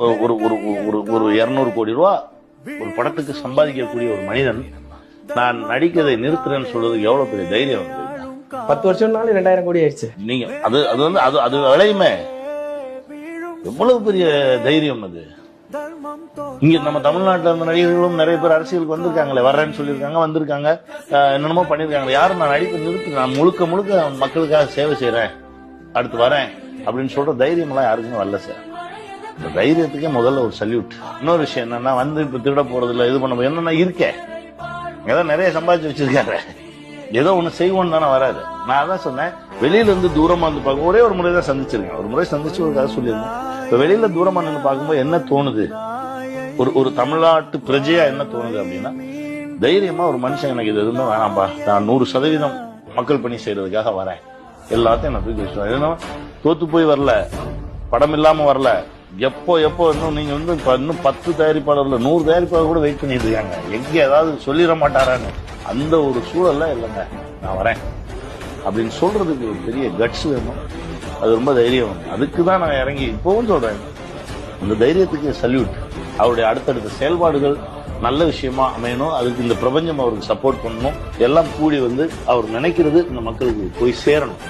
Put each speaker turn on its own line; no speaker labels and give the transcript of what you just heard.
ஒரு ஒரு ஒரு ஒரு 200 கோடி ரூபா ஒரு படத்துக்கு சம்பாதிக்கக்கூடிய ஒரு மனிதன் நான் நடிக்கிறதை நிறுத்துறேன்னு சொல்றது எவ்வளவு பெரிய தைரியம் வந்து
10 வருஷம்னாலும் 2000 கோடி ஆயிடுச்சு.
நீங்க அது அது வந்து அது அது விளையுமே எவ்வளவு பெரிய தைரியம் அது. இங்க நம்ம தமிழ்நாட்டில் இருந்த நடிகர்களும் நிறைய பேர் அரசியலுக்கு வந்திருக்காங்களே, வர்றேன்னு சொல்லியிருக்காங்க, வந்திருக்காங்க, என்னென்னமோ பண்ணிருக்காங்க. யாரும் நான் நடிப்பை நிறுத்து, நான் முழுக்க முழுக்க மக்களுக்காக சேவை செய்யறேன், அடுத்து வரேன் அப்படின்னு சொல்ற தைரியம் எல்லாம் யாருக்குமே வரல சார். இந்த தைரியத்துக்கே முதல்ல ஒரு சல்யூட். இன்னொரு விஷயம் என்னன்னா, வந்து இப்ப திருட போறது இல்லை, இது பண்ண என்னன்னா இருக்கேன் ஏதோ நிறைய சம்பாதிச்சு வச்சிருக்காரு, ஏதோ ஒண்ணு செய்வோன்னு தானே வராது. நான் அதான் சொன்னேன், வெளியில இருந்து தூரமா வந்து பார்க்க ஒரே ஒரு முறை தான் சந்திச்சிருக்கேன், ஒரு முறை சந்திச்சு ஒரு கதை சொல்லியிருந்தேன். இப்ப வெளியில தூரமா நின்று பார்க்கும்போது என்ன தோணுது, ஒரு தமிழ்நாட்டு பிரஜையா என்ன தோணுது அப்படின்னா, தைரியமா ஒரு மனுஷன் எனக்கு இது எதுவுமே வேணாம்பா, நான் 100% மக்கள் பணி செய்யறதுக்காக வரேன், எல்லாத்தையும் நான் தூக்கி வச்சுருவேன். ஏன்னா தோத்து போய் வரல, படம் இல்லாம வரல, எப்போ இன்னும் நீங்க வந்து இன்னும் 10 தயாரிப்பாளர்ல 100 தயாரிப்பாளர் கூட வெயிட் பண்ணிட்டு இருக்காங்க, எங்க ஏதாவது சொல்லிட மாட்டாரான்னு. அந்த ஒரு சூழல்ல இல்லைங்க, நான் வரேன் அப்படின்னு சொல்றதுக்கு ஒரு பெரிய கட்ஸ் வேணும், அது ரொம்ப தைரியம் வேணும். அதுக்கு தான் நான் இறங்கி இப்பவும் சொல்றேன், அந்த தைரியத்துக்கு சல்யூட். அவருடைய அடுத்தடுத்த செயல்பாடுகள் நல்ல விஷயமா அமையணும், அதுக்கு இந்த பிரபஞ்சம் அவருக்கு சப்போர்ட் பண்ணணும், எல்லாம் கூடி வந்து அவர் நினைக்கிறது இந்த மக்களுக்கு போய் சேரணும்.